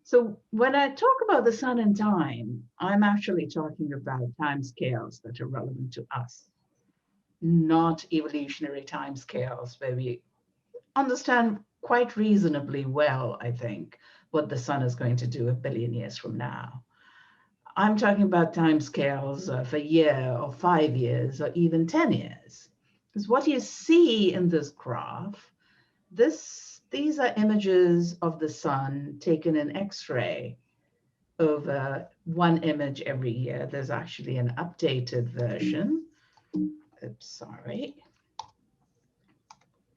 So when I talk about the sun and time, I'm actually talking about time scales that are relevant to us, not evolutionary time scales where we understand quite reasonably well, I think, what the sun is going to do a billion years from now. I'm talking about time scales of a year or 5 years or even 10 years. Because what you see in this graph, these are images of the sun taken in X-ray over one image every year. There's actually an updated version. Oops, sorry.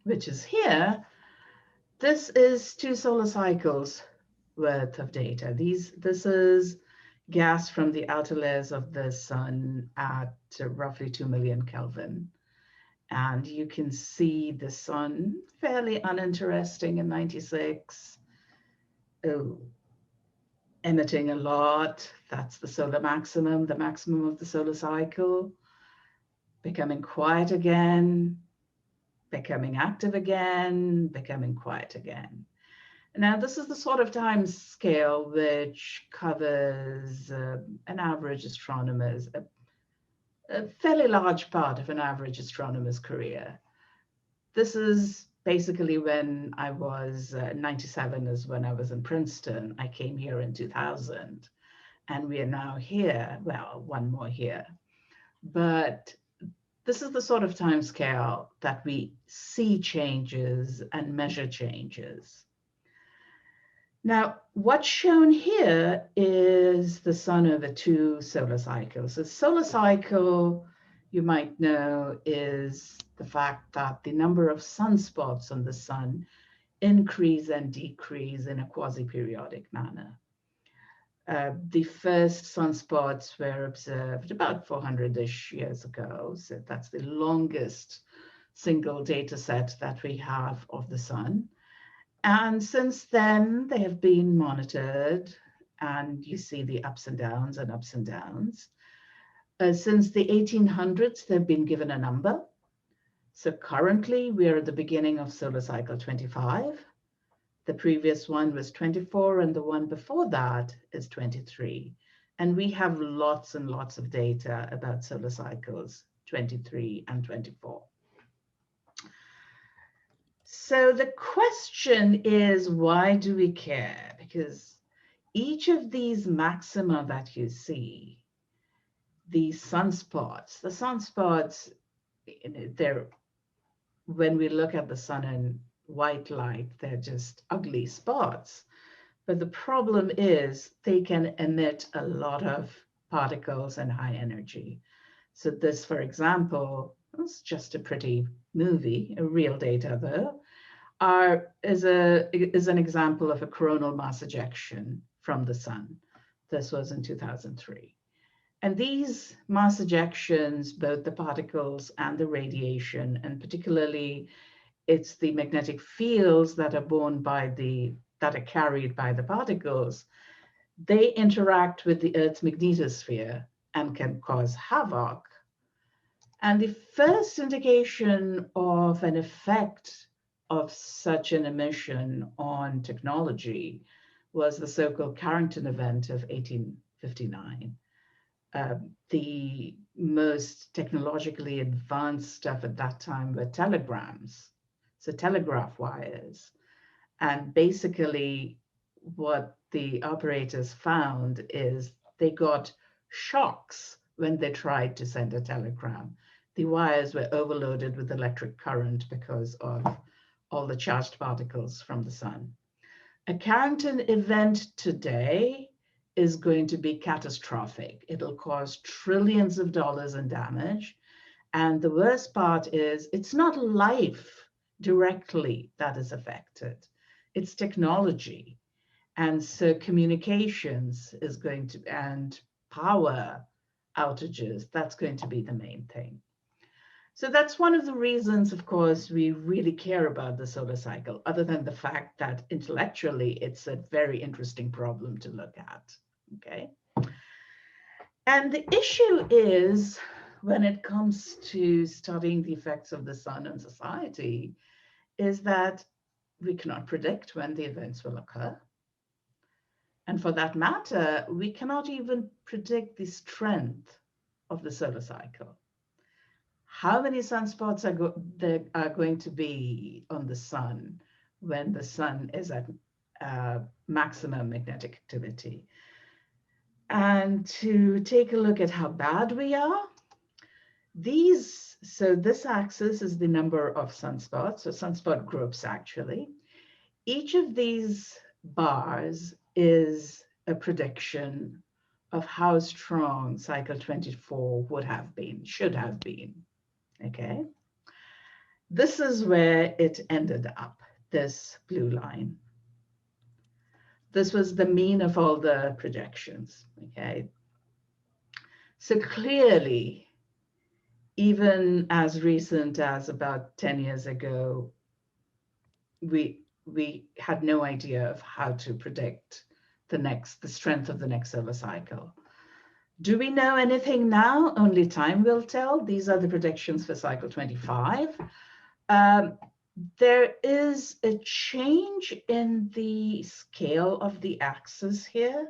Which is here. This is 2 solar cycles worth of data. This is gas from the outer layers of the sun at roughly 2 million Kelvin. And you can see the sun, fairly uninteresting in 96. Oh, emitting a lot. That's the solar maximum, the maximum of the solar cycle. Becoming quiet again, becoming active again, becoming quiet again. Now, this is the sort of time scale which covers an average astronomer's, a fairly large part of an average astronomer's career. This is basically when I was 97 is when I was in Princeton. I came here in 2000, and we are now here. Well, one more here. But this is the sort of time scale that we see changes and measure changes. Now, what's shown here is the sun over 2 solar cycles. A solar cycle, you might know, is the fact that the number of sunspots on the sun increase and decrease in a quasi-periodic manner. The first sunspots were observed about 400-ish years ago. So that's the longest single data set that we have of the sun. And since then, they have been monitored, and you see the ups and downs and ups and downs. Since the 1800s, they've been given a number. So currently, we are at the beginning of solar cycle 25. The previous one was 24, and the one before that is 23. And we have lots and lots of data about solar cycles 23 and 24. So the question is, why do we care? Because each of these maxima that you see, these sunspots, the sunspots, when we look at the sun in white light, they're just ugly spots. But the problem is they can emit a lot of particles and high energy. So this, for example, is just a pretty movie, a real data though, is an example of a coronal mass ejection from the sun. This was in 2003. And these mass ejections, both the particles and the radiation, and particularly it's the magnetic fields that are that are carried by the particles, they interact with the Earth's magnetosphere and can cause havoc. And the first indication of an effect of such an emission on technology was the so-called Carrington event of 1859. The most technologically advanced stuff at that time were telegrams, so telegraph wires. And basically what the operators found is they got shocks when they tried to send a telegram. The wires were overloaded with electric current because of all the charged particles from the sun. A Carrington event today is going to be catastrophic. It'll cause trillions of dollars in damage. And the worst part is it's not life directly that is affected. It's technology. And so communications is going to, and power outages, that's going to be the main thing. So that's one of the reasons, of course, we really care about the solar cycle, other than the fact that intellectually it's a very interesting problem to look at, okay? And the issue is, when it comes to studying the effects of the sun on society, is that we cannot predict when the events will occur. And for that matter, we cannot even predict the strength of the solar cycle. How many sunspots there are going to be on the sun when the sun is at maximum magnetic activity? And to take a look at how bad we are, so this axis is the number of sunspots, so sunspot groups actually. Each of these bars is a prediction of how strong cycle 24 would have been, should have been, okay? This is where it ended up, this blue line. This was the mean of all the projections, okay? So clearly, even as recent as about 10 years ago, we had no idea of how to predict the strength of the next solar cycle. Do we know anything now? Only time will tell. These are the predictions for cycle 25. There is a change in the scale of the axis here.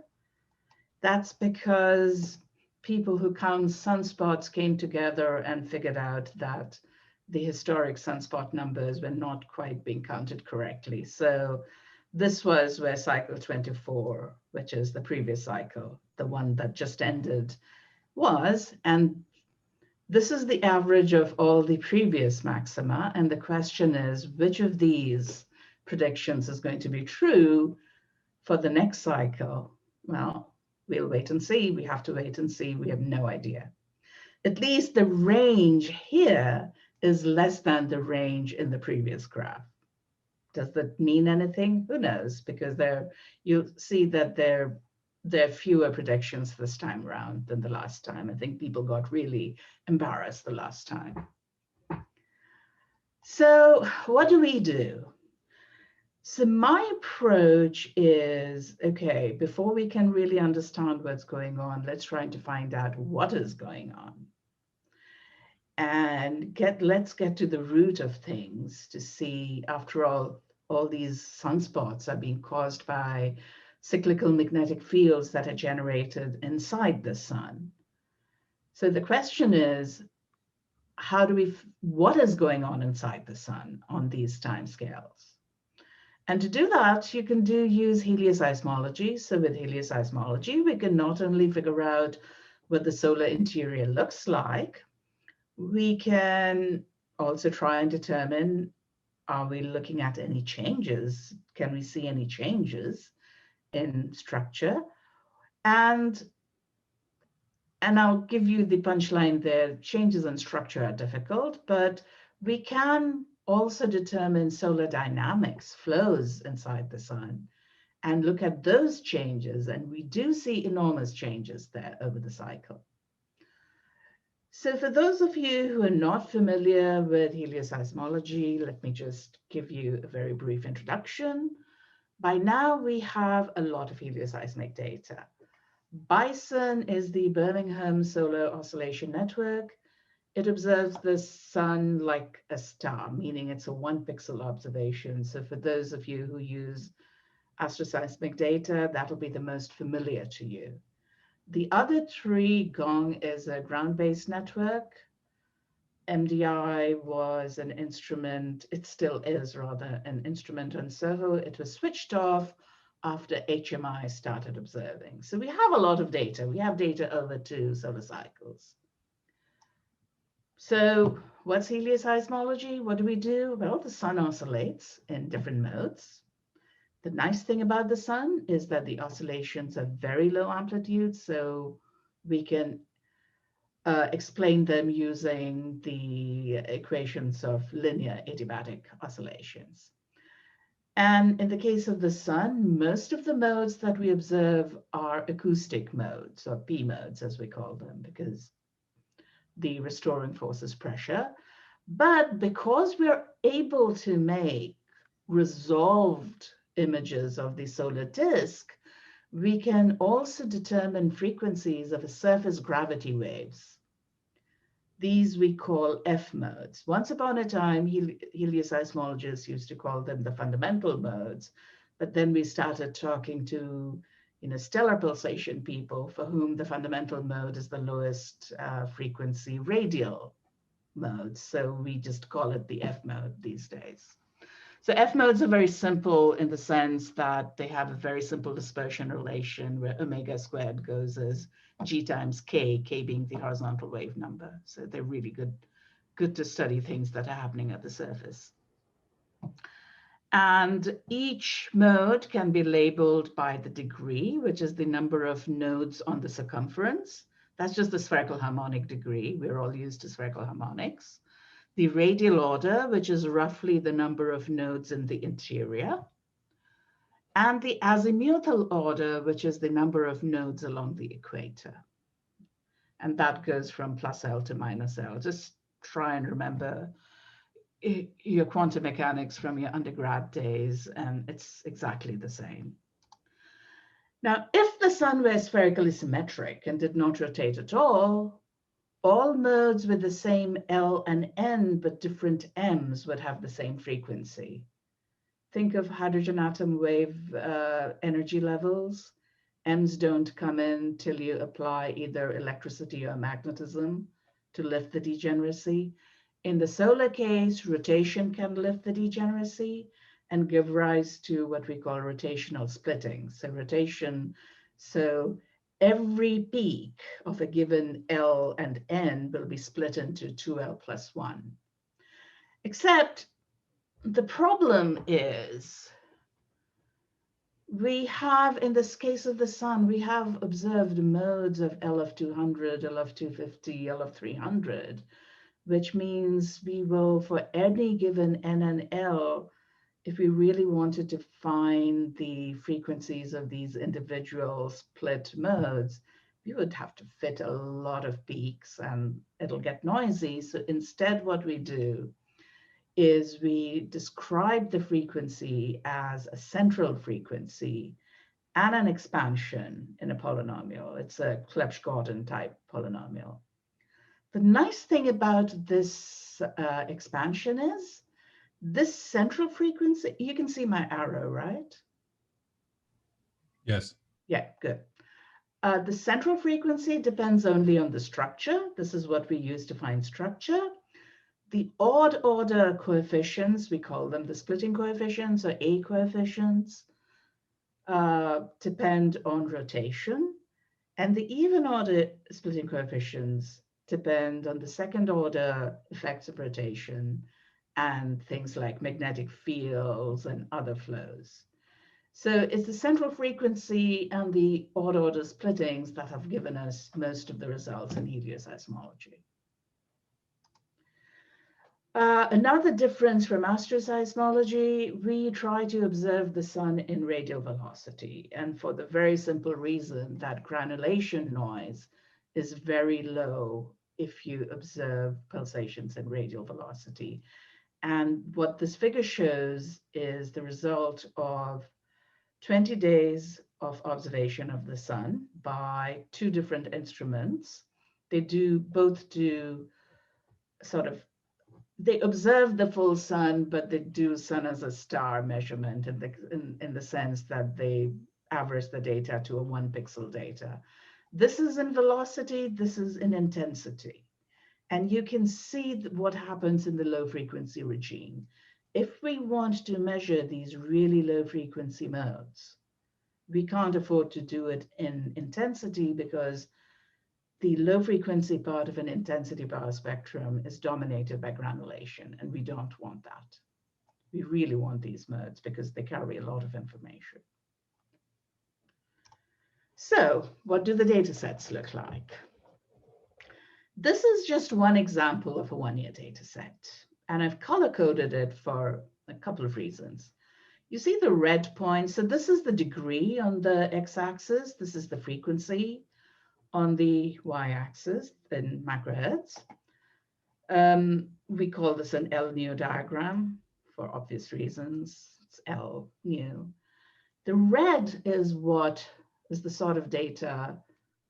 That's because people who count sunspots came together and figured out that the historic sunspot numbers were not quite being counted correctly. So this was where cycle 24, which is the previous cycle, the one that just ended, was. And this is the average of all the previous maxima. And the question is, which of these predictions is going to be true for the next cycle? Well, we'll wait and see. We have to wait and see. We have no idea. At least the range here is less than the range in the previous graph. Does that mean anything? Who knows? Because you see that there are fewer predictions this time around than the last time. I think people got really embarrassed the last time. So what do we do? So my approach is, okay, before we can really understand what's going on, let's try to find out what is going on. And let's get to the root of things to see, after all these sunspots are being caused by cyclical magnetic fields that are generated inside the sun. So the question is, what is going on inside the sun on these timescales? And to do that, you can use helioseismology. So with helioseismology, we can not only figure out what the solar interior looks like, we can also try and determine, are we looking at any changes? Can we see any changes in structure? And I'll give you the punchline there. Changes in structure are difficult, but we can also determine solar dynamics, flows inside the sun, and look at those changes. And we do see enormous changes there over the cycle. So for those of you who are not familiar with helioseismology, let me just give you a very brief introduction. By now, we have a lot of helioseismic data. BISON is the Birmingham Solar Oscillation Network. It observes the sun like a star, meaning it's a 1-pixel observation. So for those of you who use astroseismic data, that'll be the most familiar to you. The other three, GONG is a ground-based network. MDI was an instrument, it still is rather, an instrument on SOHO. It was switched off after HMI started observing. So we have a lot of data. We have data over 2 solar cycles. So what's helioseismology? What do we do? Well, the sun oscillates in different modes. The nice thing about the sun is that the oscillations are very low amplitude, so we can explain them using the equations of linear adiabatic oscillations. And in the case of the sun, most of the modes that we observe are acoustic modes, or P modes as we call them, because the restoring force is pressure. But because we're able to make resolved images of the solar disk, we can also determine frequencies of surface gravity waves. These we call F modes. Once upon a time, helioseismologists used to call them the fundamental modes, but then we started talking to stellar pulsation people for whom the fundamental mode is the lowest frequency radial mode. So we just call it the F mode these days. So F modes are very simple in the sense that they have a very simple dispersion relation where omega squared goes as G times K, K being the horizontal wave number. So they're really good to study things that are happening at the surface. And each mode can be labeled by the degree, which is the number of nodes on the circumference. That's just the spherical harmonic degree. We're all used to spherical harmonics. The radial order, which is roughly the number of nodes in the interior. And the azimuthal order, which is the number of nodes along the equator. And that goes from plus L to minus L. Just try and remember your quantum mechanics from your undergrad days, and it's exactly the same. Now, if the sun were spherically symmetric and did not rotate at all modes with the same L and N but different M's would have the same frequency. Think of hydrogen atom wave energy levels. M's don't come in till you apply either electricity or magnetism to lift the degeneracy. In the solar case, rotation can lift the degeneracy and give rise to what we call rotational splitting. So every peak of a given L and N will be split into 2L plus 1. Except the problem is we have, in this case of the sun, we have observed modes of L of 200, L of 250, L of 300, which means we will, for any given N and L, if we really wanted to find the frequencies of these individual split modes, we would have to fit a lot of peaks and it'll get noisy. So instead, what we do is we describe the frequency as a central frequency and an expansion in a polynomial. It's a Clebsch-Gordon type polynomial. The nice thing about this expansion is this central frequency, you can see my arrow, right? Yes. Yeah, good. The central frequency depends only on the structure. This is what we use to find structure. The odd order coefficients, we call them the splitting coefficients or A coefficients, depend on rotation. And the even order splitting coefficients depend on the second order effects of rotation and things like magnetic fields and other flows. So it's the central frequency and the odd order splittings that have given us most of the results in helioseismology. Another difference from astroseismology, we try to observe the sun in radial velocity, and for the very simple reason that granulation noise is very low if you observe pulsations in radial velocity. And what this figure shows is the result of 20 days of observation of the sun by two different instruments. They both do sort of, they observe the full sun, but they do sun as a star measurement in the sense that they average the data to a 1 pixel data. This is in velocity, this is in intensity. And you can see what happens in the low frequency regime. If we want to measure these really low frequency modes, we can't afford to do it in intensity because the low frequency part of an intensity power spectrum is dominated by granulation, and we don't want that. We really want these modes because they carry a lot of information. So what do the data sets look like? This is just one example of a one-year data set, and I've color-coded it for a couple of reasons. You see the red point, so this is the degree on the x-axis, this is the frequency on the y-axis in macrohertz. We call this an L nu diagram for obvious reasons. It's L nu. The red is what is the sort of data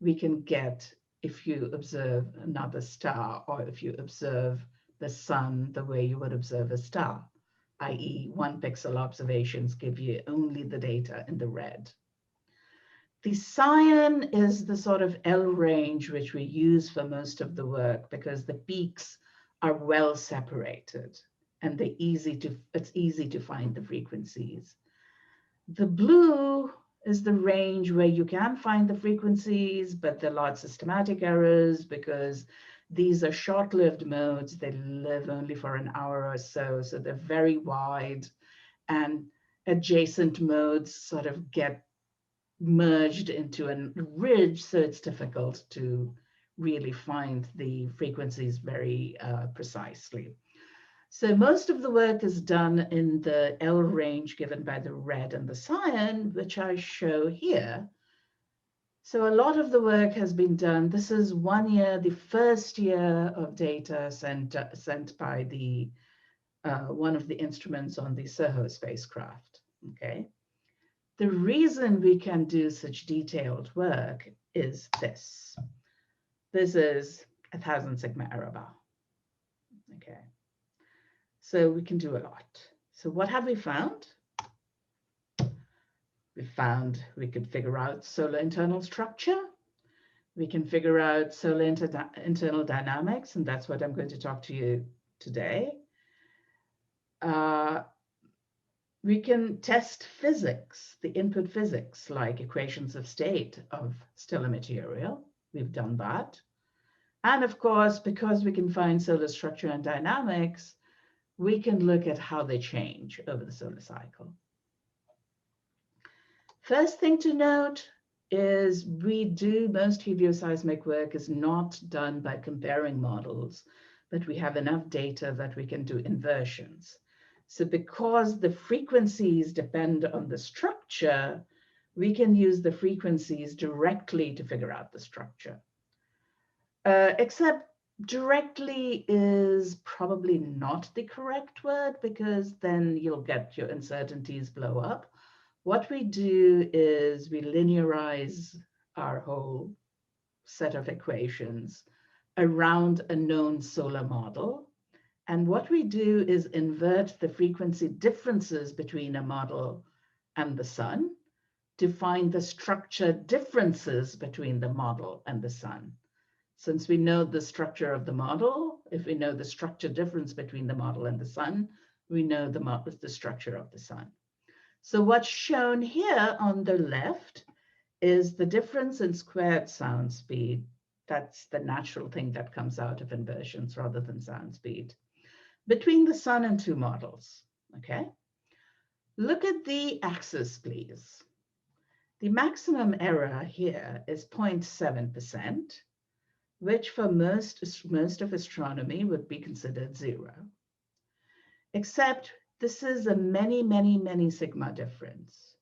we can get if you observe another star or if you observe the sun the way you would observe a star, i.e. 1 pixel observations give you only the data in the red. The cyan is the sort of L range which we use for most of the work because the peaks are well separated and it's easy to find the frequencies. The blue is the range where you can find the frequencies, but there are lots of systematic errors because these are short-lived modes. They live only for an hour or so, so they're very wide, and adjacent modes sort of get merged into a ridge, so it's difficult to really find the frequencies very precisely. So most of the work is done in the L range given by the red and the cyan, which I show here. So a lot of the work has been done. This is 1 year, the first year of data sent by the one of the instruments on the SOHO spacecraft. Okay. The reason we can do such detailed work is this. This is 1,000 sigma error bar. Okay. So we can do a lot. So what have we found? We found we could figure out solar internal structure. We can figure out solar internal dynamics, and that's what I'm going to talk to you today. We can test physics, the input physics, like equations of state of stellar material. We've done that. And of course, because we can find solar structure and dynamics, we can look at how they change over the solar cycle. First thing to note is most helioseismic work is not done by comparing models, but we have enough data that we can do inversions. So because the frequencies depend on the structure, we can use the frequencies directly to figure out the structure. Except directly is probably not the correct word because then you'll get your uncertainties blow up. What we do is we linearize our whole set of equations around a known solar model. And what we do is invert the frequency differences between a model and the sun to find the structure differences between the model and the sun. Since we know the structure of the model, if we know the structure difference between the model and the sun, we know the structure of the sun. So what's shown here on the left is the difference in squared sound speed. That's the natural thing that comes out of inversions rather than sound speed between the sun and two models, okay? Look at the axis, please. The maximum error here is 0.7%, which for most of astronomy would be considered 0. Except this is a many sigma difference.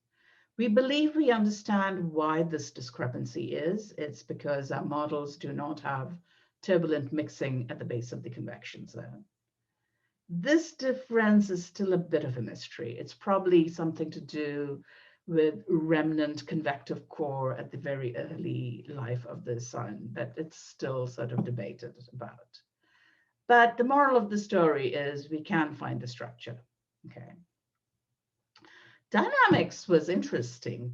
We believe we understand why this discrepancy is. It's because our models do not have turbulent mixing at the base of the convection zone. This difference is still a bit of a mystery. It's probably something to do with remnant convective core at the very early life of the sun, but it's still sort of debated about. But the moral of the story is we can find the structure, okay? Dynamics was interesting.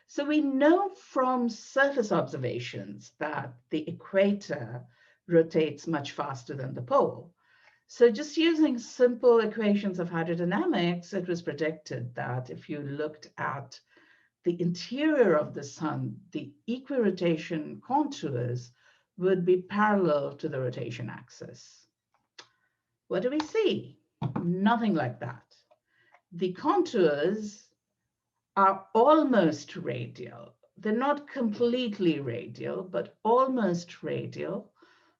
So we know from surface observations that the equator rotates much faster than the pole. So just using simple equations of hydrodynamics, it was predicted that if you looked at the interior of the sun, the equirotation contours would be parallel to the rotation axis. What do we see? Nothing like that. The contours are almost radial. They're not completely radial, but almost radial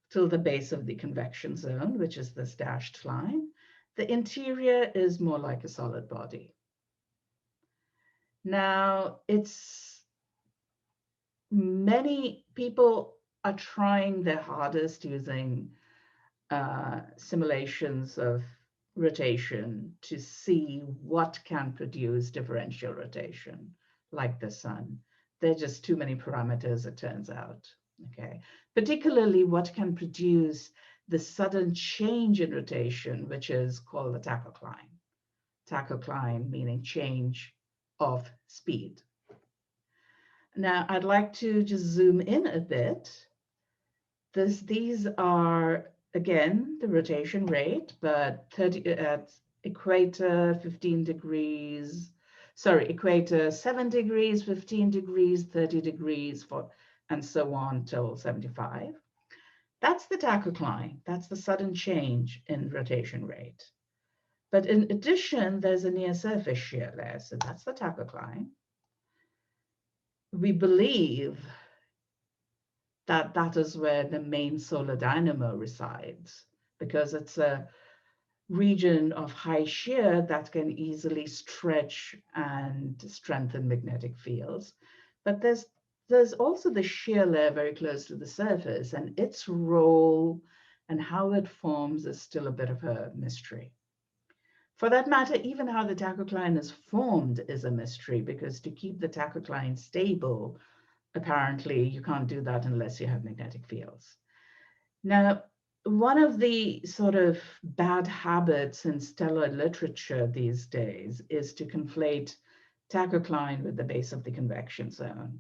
till the base of the convection zone, which is this dashed line. The interior is more like a solid body. Now, many people are trying their hardest using simulations of rotation to see what can produce differential rotation like the sun. There are just too many parameters, it turns out. Okay, particularly what can produce the sudden change in rotation, which is called the tachocline. Tachocline meaning change of speed. Now, I'd like to just zoom in a bit. These are, again, the rotation rate, but 30 at equator, 15 degrees, sorry, equator 7 degrees, 15 degrees, 30 degrees, and so on till 75. That's the tachocline. That's the sudden change in rotation rate. But in addition, there's a near surface shear layer. So that's the tachocline. We believe that that is where the main solar dynamo resides, because it's a region of high shear that can easily stretch and strengthen magnetic fields. But there's also the shear layer very close to the surface, and its role and how it forms is still a bit of a mystery. For that matter, even how the tachocline is formed is a mystery, because to keep the tachocline stable, apparently you can't do that unless you have magnetic fields. Now, one of the sort of bad habits in stellar literature these days is to conflate tachocline with the base of the convection zone.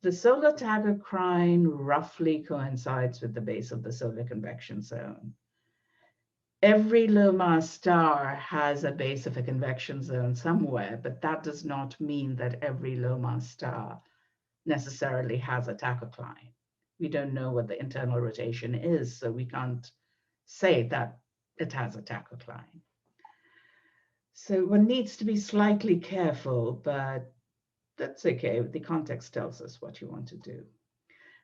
The solar tachocline roughly coincides with the base of the solar convection zone. Every low mass star has a base of a convection zone somewhere, but that does not mean that every low mass star necessarily has a tachocline. We don't know what the internal rotation is, so we can't say that it has a tachocline. So one needs to be slightly careful, but that's okay. The context tells us what you want to do.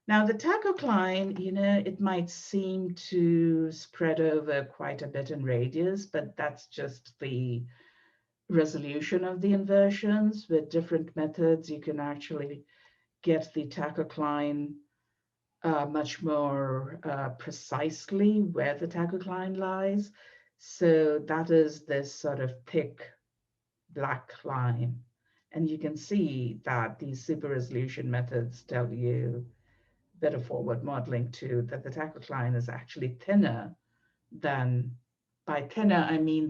Now, the tachocline, it might seem to spread over quite a bit in radius, but that's just the resolution of the inversions. With different methods, you can actually get the tachocline much more precisely where the tachocline lies. So that is this sort of thick black line. And you can see that these super resolution methods tell you, better forward modeling too, that the tachocline is actually thinner than, by thinner, I mean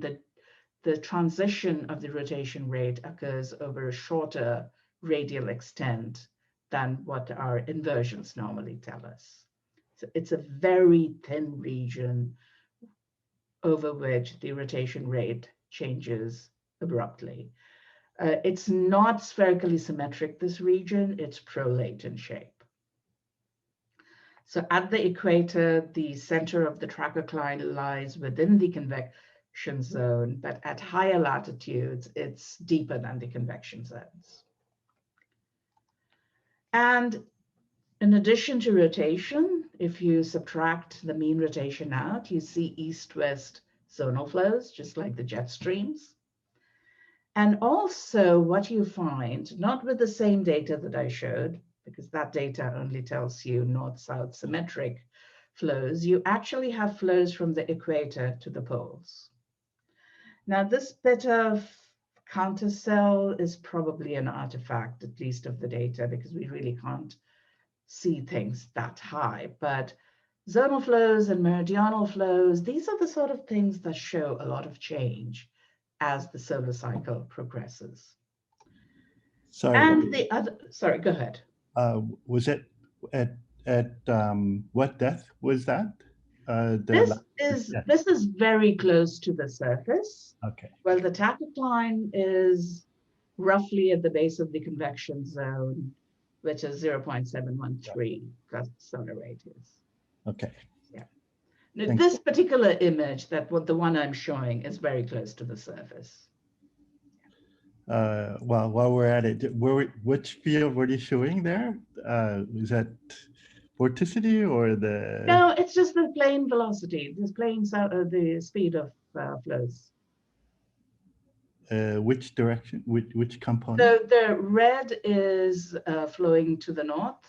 the transition of the rotation rate occurs over a shorter radial extent than what our inversions normally tell us. So it's a very thin region over which the rotation rate changes abruptly. It's not spherically symmetric, this region, it's prolate in shape. So at the equator, the center of the tachocline lies within the convection zone, but at higher latitudes, it's deeper than the convection zones. And in addition to rotation, if you subtract the mean rotation out, you see east-west zonal flows, just like the jet streams. And also what you find, not with the same data that I showed, because that data only tells you north-south symmetric flows, you actually have flows from the equator to the poles. Now, this bit of countercell is probably an artifact, at least of the data, because we really can't see things that high. But zonal flows and meridional flows, these are the sort of things that show a lot of change as the solar cycle progresses. Sorry. And the other, sorry, go ahead. Was it at what depth was that? This is very close to the surface. Okay. Well, the tachocline is roughly at the base of the convection zone, which is 0.713 plus solar radius. Okay. Yeah. Now, this particular image, the one I'm showing, is very close to the surface. Well, while we're at it, which field were you showing there? Is that vorticity or the? No, it's just the plane velocity, the speed of flows. Which direction? Which component? So the red is flowing to the north.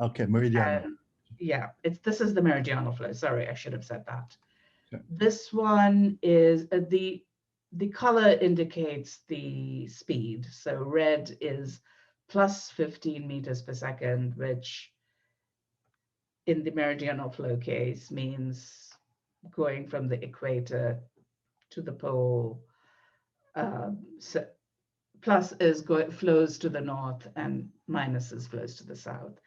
Okay, meridional. Yeah, this is the meridional flow. Sorry, I should have said that. Okay. This one is the color indicates the speed. So red is plus 15 meters per second, which in the meridional flow case means going from the equator to the pole, so plus is flows to the north and minuses flows to the south.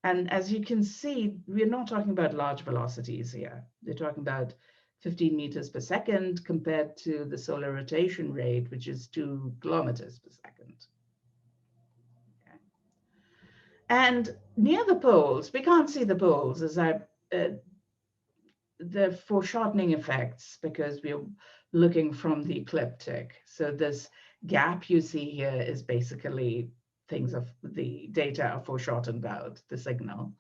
And as you can see, we're not talking about large velocities here. We're talking about 15 meters per second compared to the solar rotation rate, which is 2 kilometers per second. Okay. And near the poles, we can't see the poles as the foreshortening effects because we're looking from the ecliptic. So this gap you see here is basically things of the data are foreshortened out, the signal.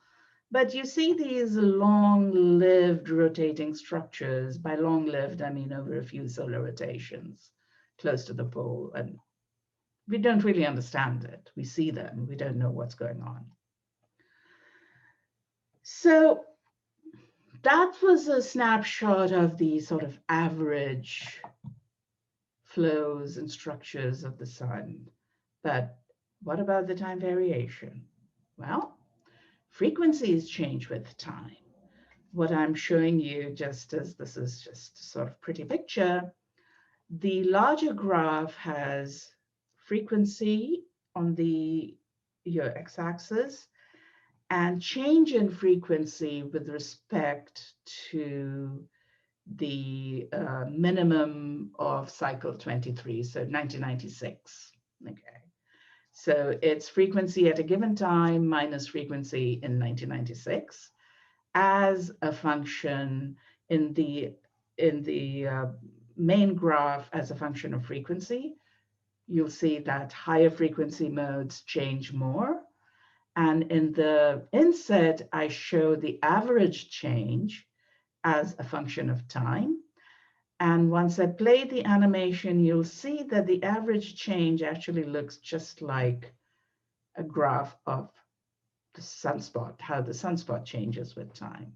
But you see these long-lived rotating structures. By long-lived, I mean over a few solar rotations close to the pole. And we don't really understand it. We see them, we don't know what's going on. So that was a snapshot of the sort of average flows and structures of the sun. But what about the time variation? Well, frequencies change with time. What I'm showing you, just as this is just a sort of pretty picture, the larger graph has frequency on your x-axis and change in frequency with respect to the minimum of cycle 23, so 1996. Okay. So it's frequency at a given time minus frequency in 1996 as a function in the main graph as a function of frequency. You'll see that higher frequency modes change more. And in the inset, I show the average change as a function of time. And once I play the animation, you'll see that the average change actually looks just like a graph of the sunspot, how the sunspot changes with time.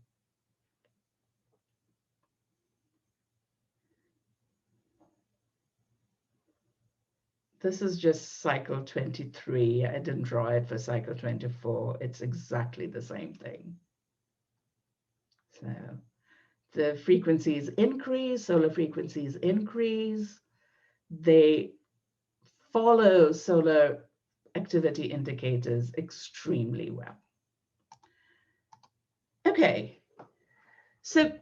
This is just cycle 23. I didn't draw it for cycle 24. It's exactly the same thing. So the frequencies increase, solar frequencies increase. They follow solar activity indicators extremely well. Okay, so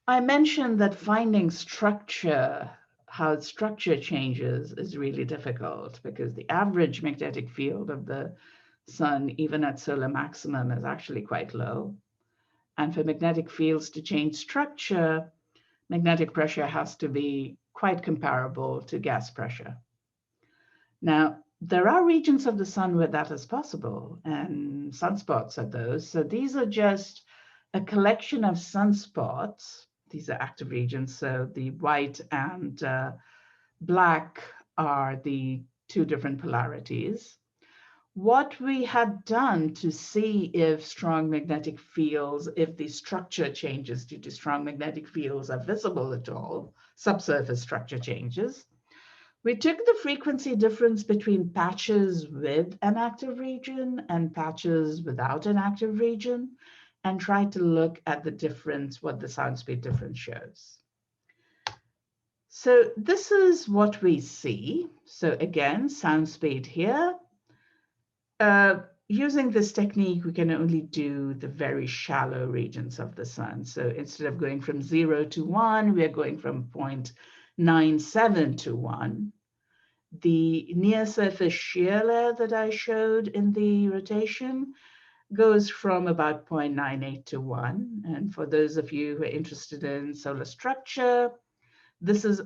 I mentioned that finding structure, how structure changes, is really difficult because the average magnetic field of the sun, even at solar maximum, is actually quite low. And for magnetic fields to change structure, magnetic pressure has to be quite comparable to gas pressure. Now, there are regions of the sun where that is possible, and sunspots are those. So these are just a collection of sunspots. These are active regions. So the white and black are the two different polarities. What we had done to see if strong magnetic fields, if the structure changes due to strong magnetic fields are visible at all, subsurface structure changes, we took the frequency difference between patches with an active region and patches without an active region and tried to look at the difference, what the sound speed difference shows. So this is what we see. So again, sound speed here. Using this technique, we can only do the very shallow regions of the sun. So instead of going from 0 to 1, we are going from 0.97 to 1. The near surface shear layer that I showed in the rotation goes from about 0.98 to 1. And for those of you who are interested in solar structure, this is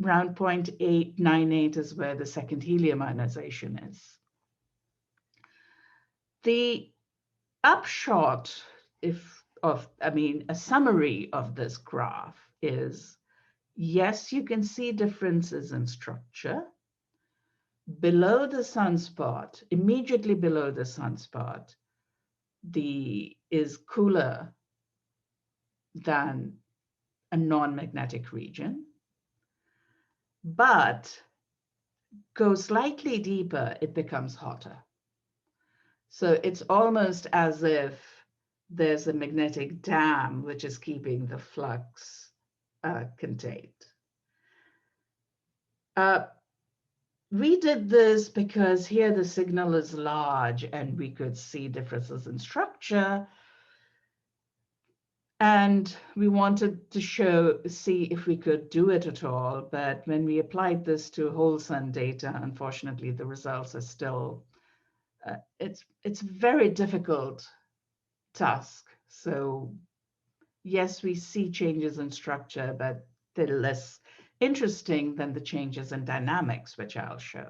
around 0.898 is where the second helium ionization is. The upshot, a summary of this graph is, yes, you can see differences in structure. Below the sunspot, immediately below the sunspot, is cooler than a non-magnetic region, but go slightly deeper, it becomes hotter. So it's almost as if there's a magnetic dam which is keeping the flux contained. we did this because here the signal is large and we could see differences in structure. And we wanted to see if we could do it at all. But when we applied this to whole sun data, unfortunately, the results are still, it's very difficult task. So yes, we see changes in structure, but they're less interesting than the changes in dynamics, which I'll show.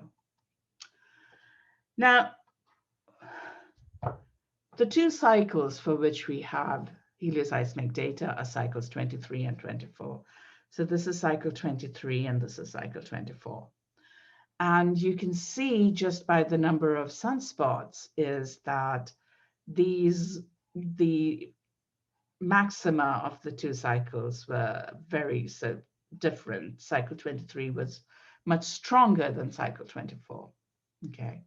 Now, the two cycles for which we have helioseismic data are cycles 23 and 24. So this is cycle 23 and this is cycle 24. And you can see just by the number of sunspots is that the maxima of the two cycles were very different. Cycle 23 was much stronger than cycle 24. Okay.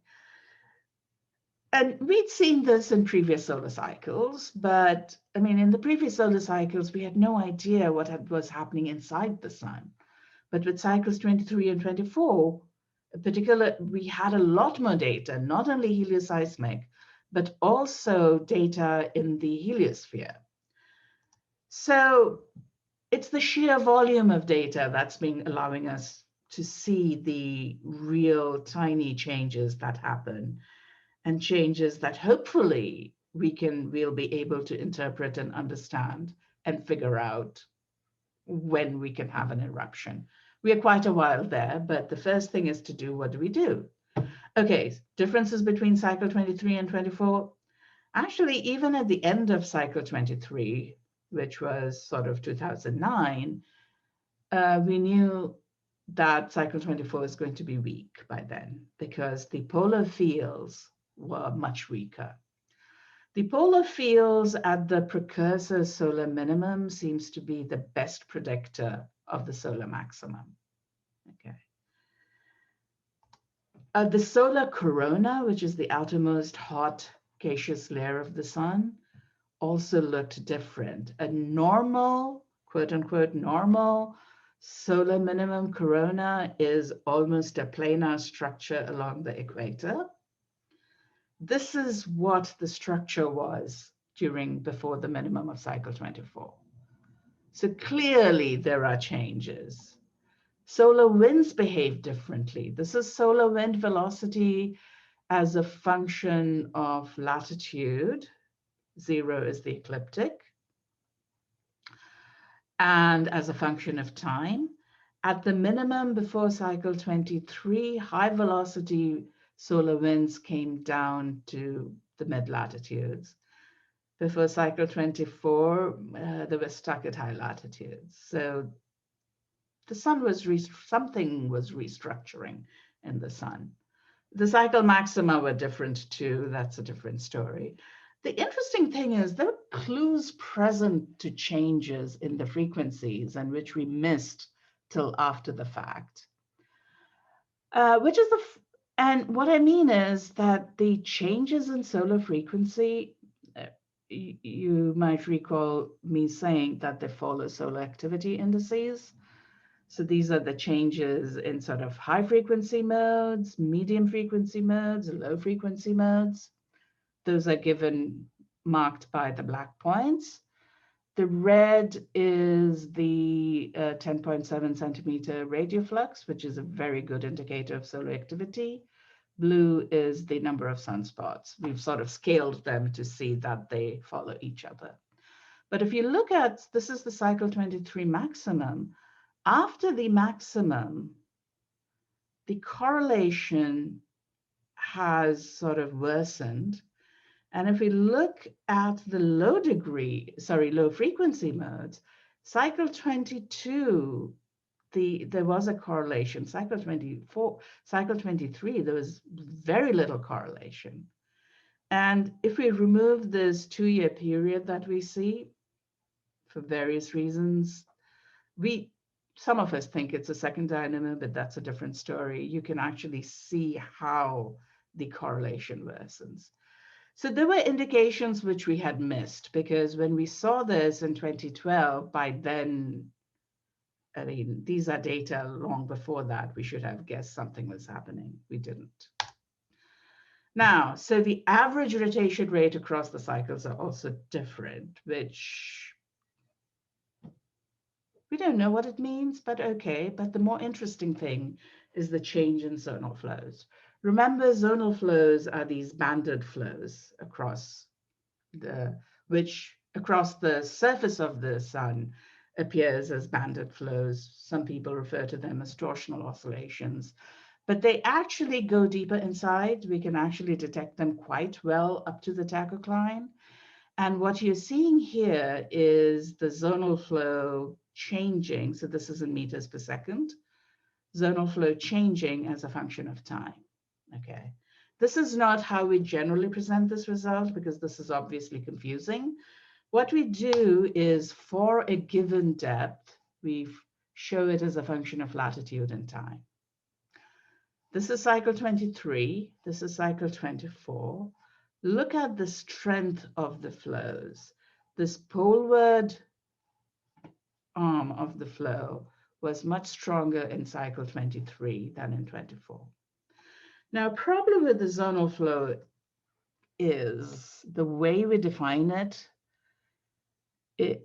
And we'd seen this in previous solar cycles, but I mean, in the previous solar cycles, we had no idea what was happening inside the sun. But with cycles 23 and 24, we had a lot more data, not only helioseismic, but also data in the heliosphere. So it's the sheer volume of data that's been allowing us to see the real tiny changes that happen, and changes that hopefully we'll be able to interpret and understand and figure out when we can have an eruption. We are quite a while there, but the first thing is to do, what do we do? Okay, differences between cycle 23 and 24. Actually, even at the end of cycle 23, which was sort of 2009, we knew that cycle 24 is going to be weak by then because the polar fields were much weaker. The polar fields at the precursor solar minimum seems to be the best predictor of the solar maximum. Okay. The solar corona, which is the outermost hot gaseous layer of the sun, also looked different. A normal, quote unquote, normal solar minimum corona is almost a planar structure along the equator. This is what the structure was before the minimum of cycle 24. So clearly there are changes. Solar winds behave differently. This is solar wind velocity as a function of latitude. 0 is the ecliptic. And as a function of time. At the minimum before cycle 23, high velocity solar winds came down to the mid-latitudes. Before cycle 24, they were stuck at high latitudes. So the sun was, something was restructuring in the sun. The cycle maxima were different too. That's a different story. The interesting thing is there are clues present to changes in the frequencies and which we missed till after the fact. And what I mean is that the changes in solar frequency, you might recall me saying that they follow solar activity indices. So these are the changes in sort of high frequency modes, medium frequency modes, low frequency modes. Those are given marked by the black points. The red is the 10.7 centimeter radial flux, which is a very good indicator of solar activity. Blue is the number of sunspots. We've sort of scaled them to see that they follow each other. But if you look at, this is the cycle 23 maximum. After the maximum, the correlation has sort of worsened. And if we look at the low frequency modes, cycle 22, there was a correlation. Cycle 24, cycle 23, there was very little correlation. And if we remove this 2-year period that we see, for various reasons, some of us think it's a second dynamo, but that's a different story. You can actually see how the correlation worsens. So there were indications which we had missed, because when we saw this in 2012, by then I mean, these are data long before that. We should have guessed something was happening. We didn't. Now, so the average rotation rate across the cycles are also different, which we don't know what it means, but okay. But the more interesting thing is the change in zonal flows. Remember, zonal flows are these banded flows across which across the surface of the sun appears as banded flows. Some people refer to them as torsional oscillations, but they actually go deeper inside. We can actually detect them quite well up to the tachocline. And what you're seeing here is the zonal flow changing. So this is in meters per second, zonal flow changing as a function of time. Okay. This is not how we generally present this result because this is obviously confusing. What we do is for a given depth, we show it as a function of latitude and time. This is cycle 23. This is cycle 24. Look at the strength of the flows. This poleward arm of the flow was much stronger in cycle 23 than in 24. Now, a problem with the zonal flow is the way we define it.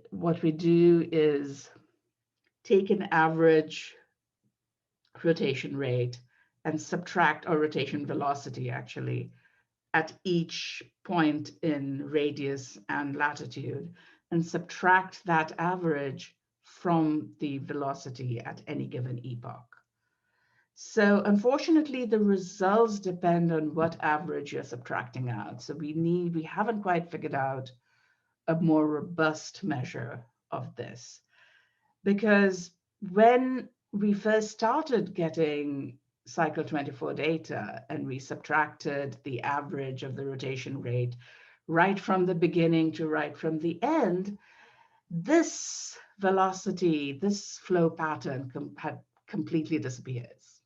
What we do is take an average rotation rate and subtract, or rotation velocity actually, at each point in radius and latitude, and subtract that average from the velocity at any given epoch. So unfortunately, the results depend on what average you're subtracting out. So we haven't quite figured out a more robust measure of this. Because when we first started getting cycle 24 data and we subtracted the average of the rotation rate right from the beginning to right from the end, this velocity, this flow pattern completely disappears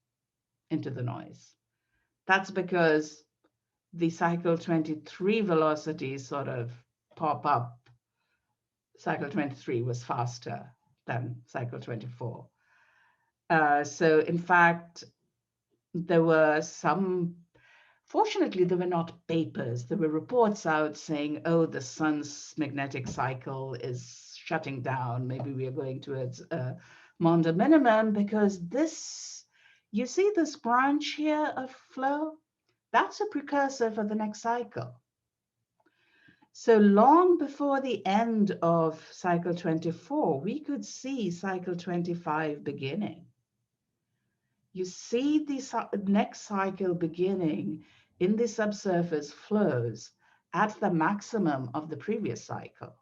into the noise. That's because the cycle 23 velocities sort of pop up. Cycle 23 was faster than cycle 24. So in fact, there were some, fortunately, there were not papers. There were reports out saying, oh, the sun's magnetic cycle is shutting down. Maybe we are going towards a Maunder minimum because this, you see this branch here of flow? That's a precursor for the next cycle. So long before the end of cycle 24, we could see cycle 25 beginning. You see the next cycle beginning in the subsurface flows at the maximum of the previous cycle.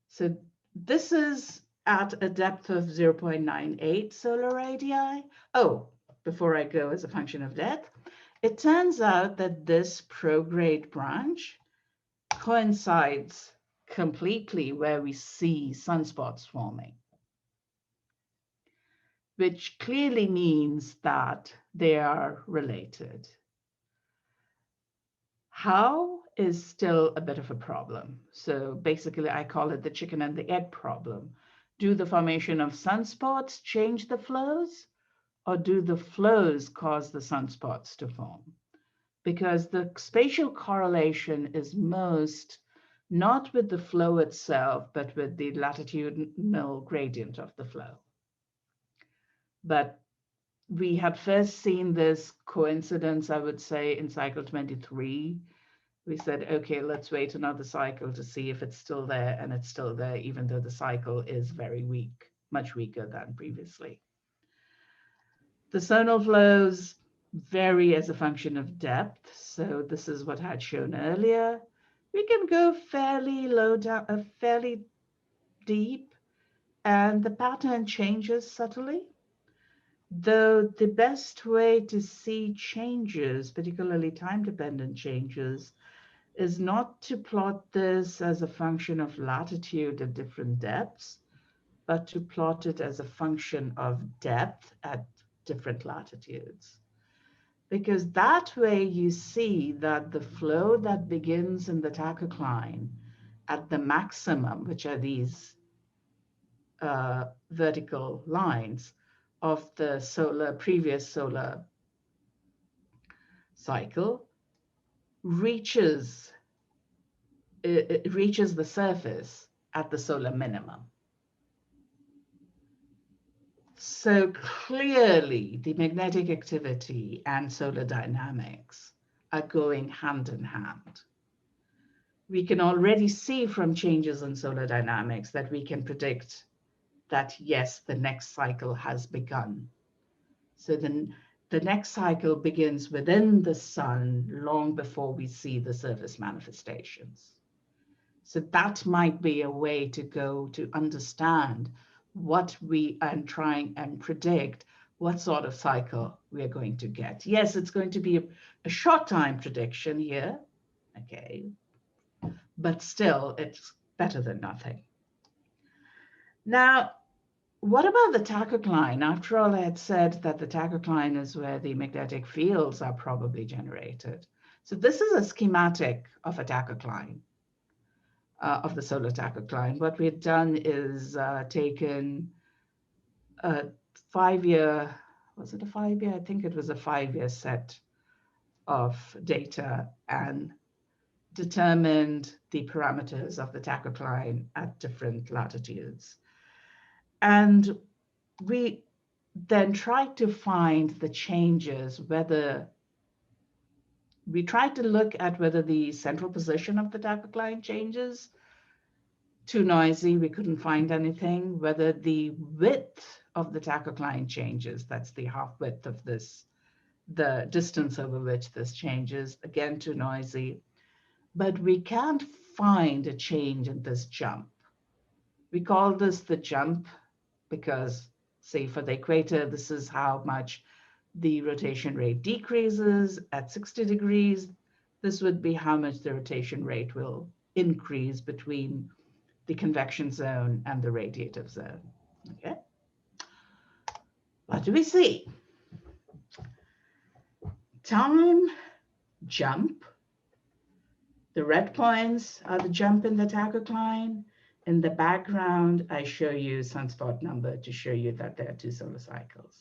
So this is at a depth of 0.98 solar radii. Oh, before I go as a function of depth, it turns out that this prograde branch coincides completely where we see sunspots forming, which clearly means that they are related. How is still a bit of a problem. So basically, I call it the chicken and the egg problem. Do the formation of sunspots change the flows, or do the flows cause the sunspots to form? Because the spatial correlation is most not with the flow itself, but with the latitudinal gradient of the flow. But we had first seen this coincidence, I would say, in cycle 23. We said, okay, let's wait another cycle to see if it's still there, and it's still there, even though the cycle is very weak, much weaker than previously. The zonal flows vary as a function of depth. So this is what I had shown earlier. We can go fairly low down, fairly deep, and the pattern changes subtly. Though the best way to see changes, particularly time-dependent changes, is not to plot this as a function of latitude at different depths, but to plot it as a function of depth at different latitudes. Because that way you see that the flow that begins in the tachocline at the maximum, which are these vertical lines of the previous solar cycle reaches the surface at the solar minimum. So clearly, the magnetic activity and solar dynamics are going hand in hand. We can already see from changes in solar dynamics that we can predict that, yes, the next cycle has begun. So then the next cycle begins within the sun long before we see the surface manifestations. So that might be a way to go to understand what we are trying and predict what sort of cycle we are going to get. Yes, it's going to be a short time prediction here, okay, but still it's better than nothing. Now, what about the tachocline? After all, I had said that the tachocline is where the magnetic fields are probably generated. So this is a schematic of a tachocline. Of the solar tachocline. What we've done is taken a 5-year, was it a 5-year? I think it was a 5-year set of data and determined the parameters of the tachocline at different latitudes. And we then tried to find the changes, we tried to look at whether the central position of the tachocline changes. Too noisy, we couldn't find anything. Whether the width of the tachocline changes, that's the half width of this, the distance over which this changes, again, too noisy. But we can't find a change in this jump. We call this the jump because, say, for the equator, this is how much the rotation rate decreases at 60 degrees. This would be how much the rotation rate will increase between the convection zone and the radiative zone. Okay. What do we see? Time jump. The red points are the jump in the tachocline. In the background, I show you sunspot number to show you that there are 2 solar cycles.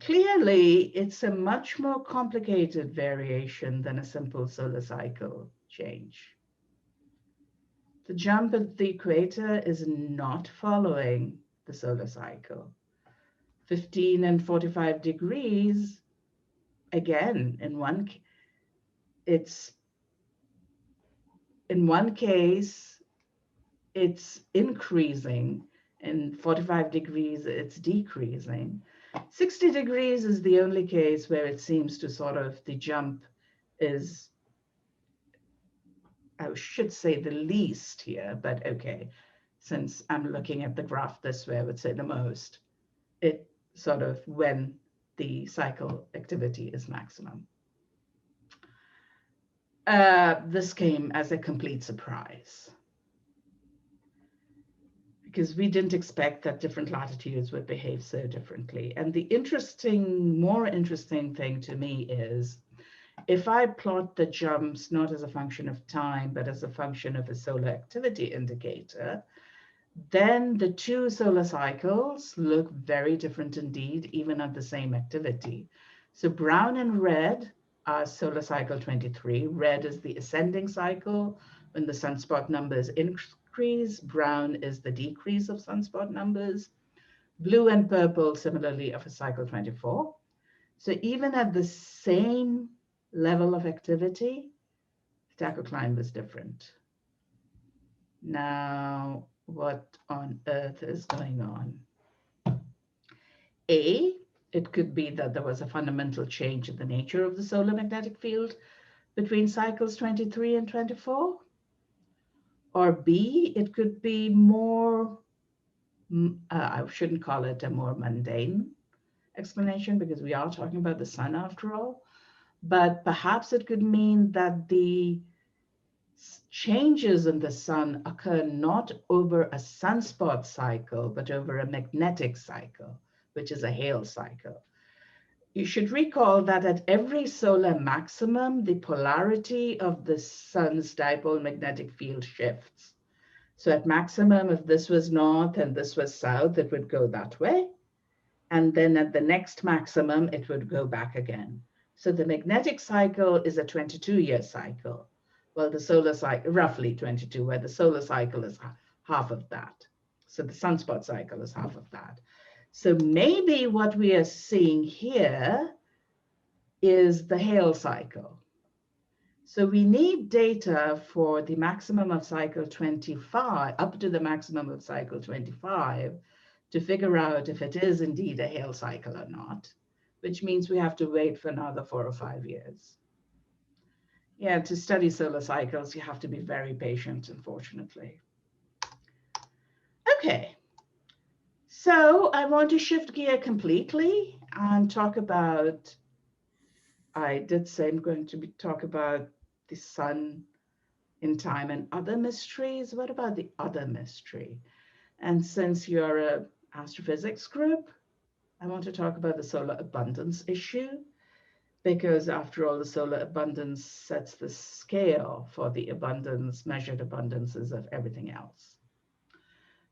Clearly, it's a much more complicated variation than a simple solar cycle change. The jump at the equator is not following the solar cycle. 15 and 45 degrees, again, in one case, it's increasing. In 45 degrees, it's decreasing. 60 degrees is the only case where it seems to sort of, the jump is, I should say the least here, but okay, since I'm looking at the graph this way, I would say the most. It sort of when the cycle activity is maximum. This came as a complete surprise because we didn't expect that different latitudes would behave so differently. And the more interesting thing to me is, if I plot the jumps not as a function of time, but as a function of a solar activity indicator, then the 2 solar cycles look very different indeed, even at the same activity. So brown and red are solar cycle 23. Red is the ascending cycle when the sunspot numbers increase. Brown is the decrease of sunspot numbers. Blue and purple similarly are for cycle 24. So even at the same level of activity, the tachocline was different. Now, what on earth is going on? It could be that there was a fundamental change in the nature of the solar magnetic field between cycles 23 and 24. Or B, it could be more, I shouldn't call it a more mundane explanation because we are talking about the sun after all, but perhaps it could mean that the changes in the sun occur not over a sunspot cycle, but over a magnetic cycle, which is a Hale cycle. You should recall that at every solar maximum, the polarity of the sun's dipole magnetic field shifts. So at maximum, if this was north and this was south, it would go that way. And then at the next maximum, it would go back again. So the magnetic cycle is a 22-year cycle. Well, the solar cycle, roughly 22, where the solar cycle is half of that. So the sunspot cycle is half of that. So maybe what we are seeing here is the Hale cycle. So we need data for the maximum of cycle 25, up to the maximum of cycle 25, to figure out if it is indeed a Hale cycle or not, which means we have to wait for another 4 or 5 years. Yeah, to study solar cycles, you have to be very patient, unfortunately. Okay, so I want to shift gear completely and talk about, I did say I'm going to talk about the sun in time and other mysteries. What about the other mystery? And since you're an astrophysics group, I want to talk about the solar abundance issue, because after all, the solar abundance sets the scale for the abundance, measured abundances of everything else.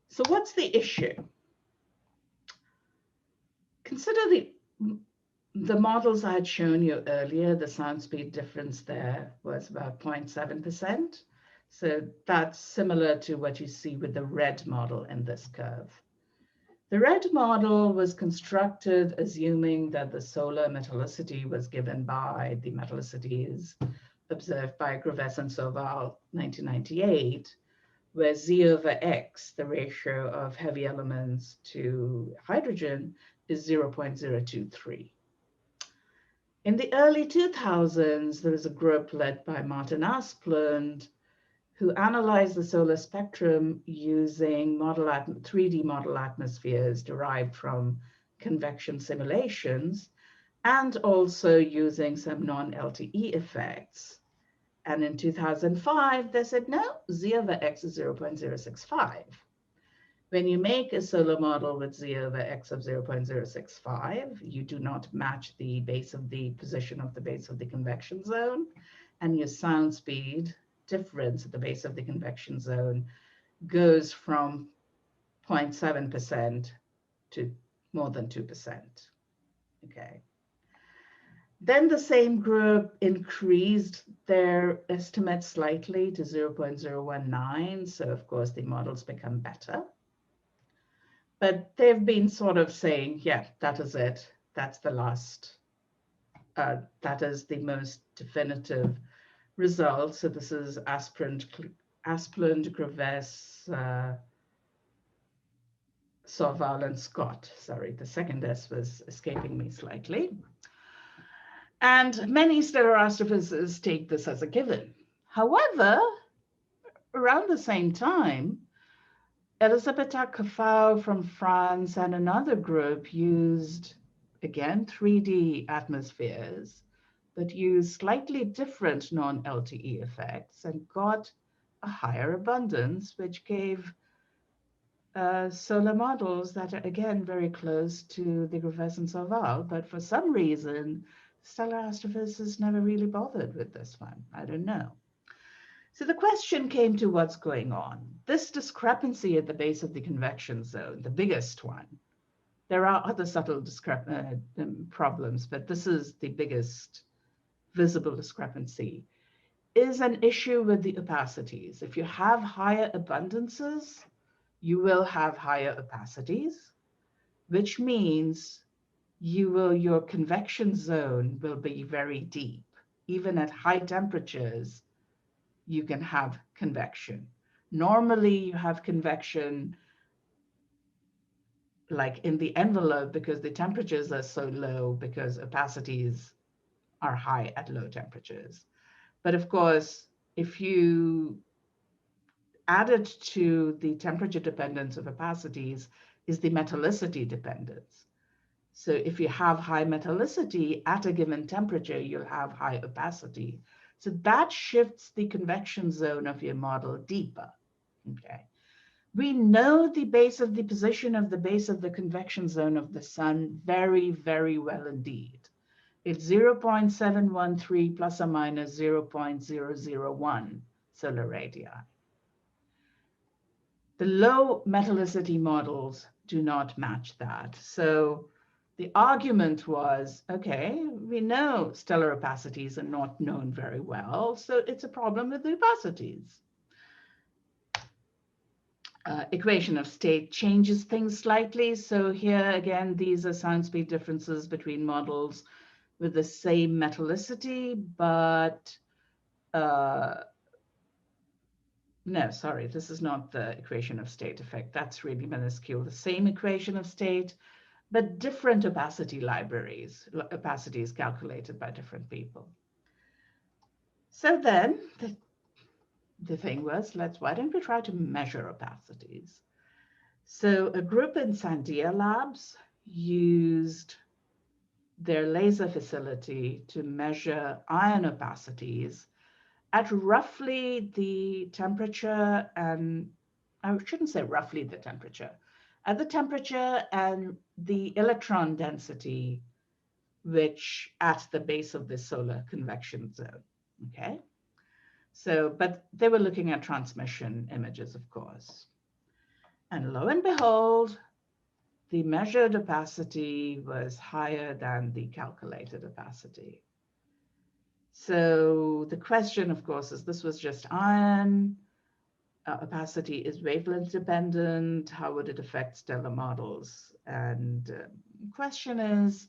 So what's the issue? Consider the models I had shown you earlier. The sound speed difference there was about 0.7%. So that's similar to what you see with the red model in this curve. The red model was constructed assuming that the solar metallicity was given by the metallicities observed by Groves and Sauval 1998, where Z over X, the ratio of heavy elements to hydrogen, is 0.023. In the early 2000s, there was a group led by Martin Asplund who analyzed the solar spectrum using 3D model atmospheres derived from convection simulations, and also using some non-LTE effects. And in 2005, they said, no, Z over X is 0.065. When you make a solar model with Z over X of 0.065, you do not match the base of the position of the base of the convection zone, and your sound speed difference at the base of the convection zone goes from 0.7% to more than 2%. Okay. Then the same group increased their estimate slightly to 0.019. So of course the models become better. But they've been sort of saying, yeah, that is it. That's the last, that is the most definitive result. So this is Asplund, Groves, Sauval, and Scott. Sorry, the second S was escaping me slightly. And many stellar astrophysicists take this as a given. However, around the same time, Elisabeth Caffau from France and another group used, again, 3D atmospheres, but used slightly different non-LTE effects and got a higher abundance, which gave solar models that are, again, very close to the Groves and Sauval. But for some reason, stellar astrophysicists never really bothered with this one. I don't know. So the question came to what's going on. This discrepancy at the base of the convection zone, the biggest one, there are other subtle problems, but this is the biggest visible discrepancy, is an issue with the opacities. If you have higher abundances, you will have higher opacities, which means your convection zone will be very deep. Even at high temperatures, you can have convection. Normally, you have convection like in the envelope because the temperatures are so low because opacities are high at low temperatures. But of course, if you added to the temperature dependence of opacities is the metallicity dependence. So if you have high metallicity at a given temperature, you'll have high opacity. So that shifts the convection zone of your model deeper. Okay. We know the position of the base of the convection zone of the sun very, very well indeed. It's 0.713 plus or minus 0.001 solar radii. The low metallicity models do not match that. So the argument was, okay, we know stellar opacities are not known very well, so it's a problem with the opacities. Equation of state changes things slightly. So here again, these are sound speed differences between models with the same metallicity, but no, sorry, this is not the equation of state effect. That's really minuscule. The same equation of state, but different opacity libraries, opacities calculated by different people. So then the thing was, why don't we try to measure opacities? So a group in Sandia Labs used their laser facility to measure ion opacities at roughly the temperature, and I shouldn't say roughly the temperature, at the temperature and the electron density, which at the base of the solar convection zone, okay? So, but they were looking at transmission images, of course. And lo and behold, the measured opacity was higher than the calculated opacity. So the question, of course, is this was just ion. Opacity is wavelength dependent. How would it affect stellar models? And the question is,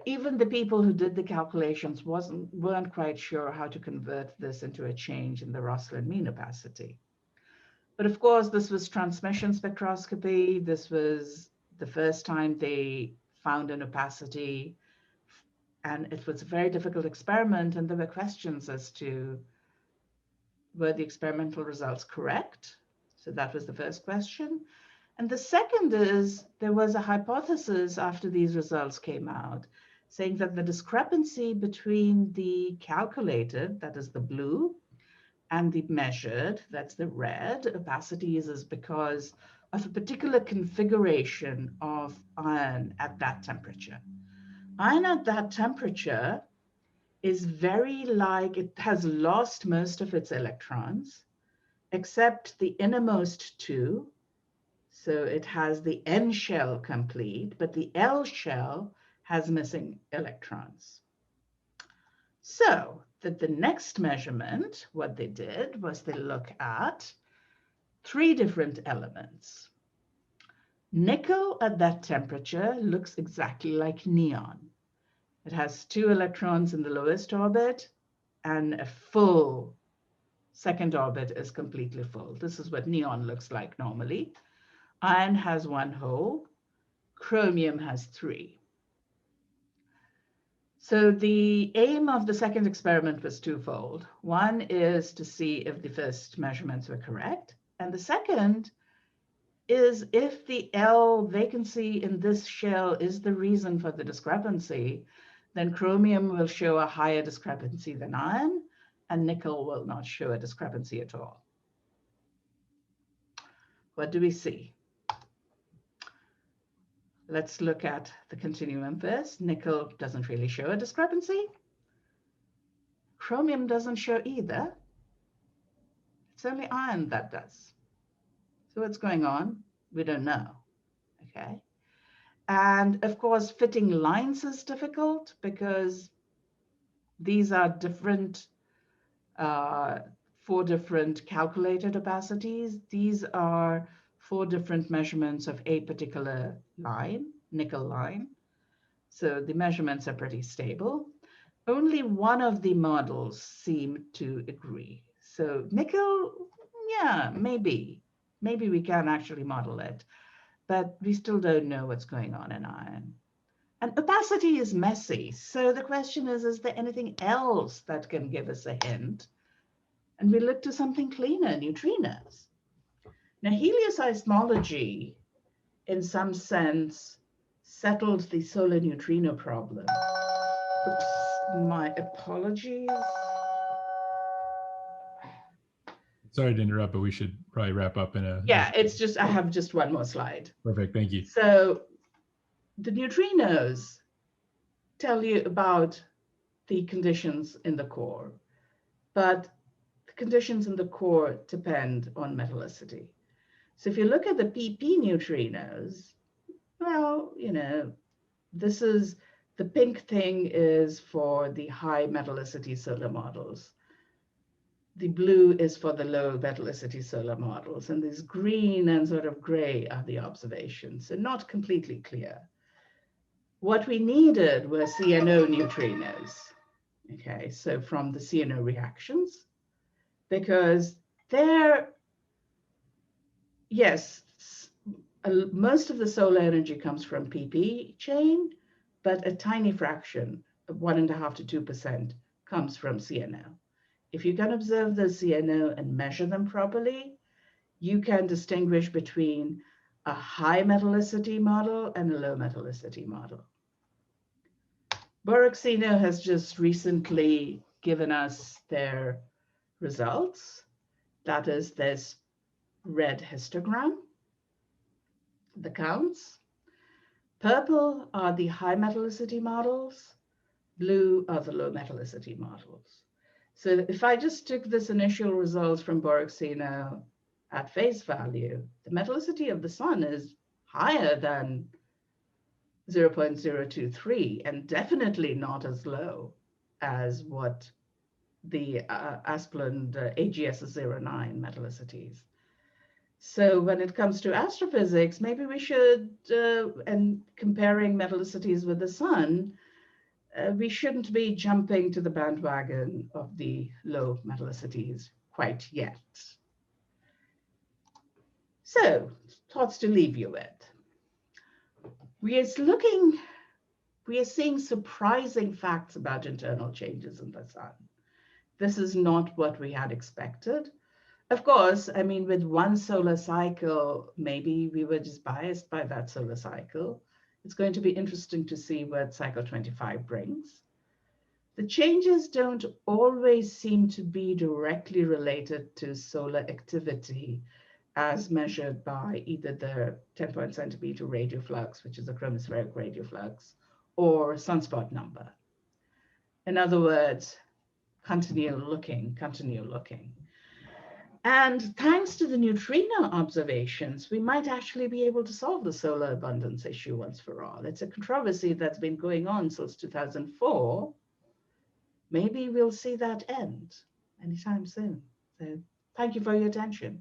even the people who did the calculations weren't quite sure how to convert this into a change in the Roslin mean opacity. But of course, this was transmission spectroscopy. This was the first time they found an opacity, and it was a very difficult experiment. And there were questions as to, were the experimental results correct? So that was the first question. And the second is, there was a hypothesis after these results came out, saying that the discrepancy between the calculated, that is the blue, and the measured, that's the red, opacities is because of a particular configuration of ion at that temperature. Ion at that temperature is very like, it has lost most of its electrons, except the innermost two. So it has the N shell complete, but the L shell has missing electrons. So that the next measurement, what they did was they look at 3 different elements. Nickel at that temperature looks exactly like neon. It has 2 electrons in the lowest orbit, and a full second orbit is completely full. This is what neon looks like normally. Iron has 1 hole, chromium has 3. So the aim of the second experiment was twofold. One is to see if the first measurements were correct. And the second is if the L vacancy in this shell is the reason for the discrepancy, then chromium will show a higher discrepancy than iron, and nickel will not show a discrepancy at all. What do we see? Let's look at the continuum first. Nickel doesn't really show a discrepancy. Chromium doesn't show either. It's only iron that does. So what's going on? We don't know, okay? And of course, fitting lines is difficult because these are different, 4 different calculated opacities. These are 4 different measurements of a particular line, nickel line. So the measurements are pretty stable. Only one of the models seem to agree. So nickel, yeah, maybe we can actually model it, but we still don't know what's going on in iron. And opacity is messy. So the question is there anything else that can give us a hint? And we look to something cleaner, neutrinos. Now, helioseismology, in some sense, settled the solar neutrino problem. Oops, my apologies. Sorry to interrupt, but we should probably wrap up in a... Yeah, it's just, I have just one more slide. Perfect, thank you. So the neutrinos tell you about the conditions in the core, but the conditions in the core depend on metallicity. So if you look at the PP neutrinos, well, this is the pink thing is for the high metallicity solar models. The blue is for the low metallicity solar models, and these green and sort of gray are the observations, and not completely clear. What we needed were CNO neutrinos, okay, so from the CNO reactions, because they're, yes, most of the solar energy comes from PP chain, but a tiny fraction, 1.5 to 2%, comes from CNO. If you can observe the CNO and measure them properly, you can distinguish between a high metallicity model and a low metallicity model. Borexino has just recently given us their results. That is this red histogram, the counts. Purple are the high metallicity models. Blue are the low metallicity models. So if I just took this initial results from Borexino at face value, the metallicity of the sun is higher than 0.023 and definitely not as low as what the Asplund AGS is 0.9 metallicities. So when it comes to astrophysics, maybe we should, and comparing metallicities with the sun, we shouldn't be jumping to the bandwagon of the low metallicities quite yet. So, thoughts to leave you with. We are seeing surprising facts about internal changes in the sun. This is not what we had expected. Of course, I mean, with one solar cycle, maybe we were just biased by that solar cycle. It's going to be interesting to see what cycle 25 brings. The changes don't always seem to be directly related to solar activity as measured by either the 10 centimeter radial flux, which is a chromospheric radial flux, or sunspot number. In other words, continue looking. And thanks to the neutrino observations, we might actually be able to solve the solar abundance issue once for all. It's a controversy that's been going on since 2004. Maybe we'll see that end anytime soon. So thank you for your attention.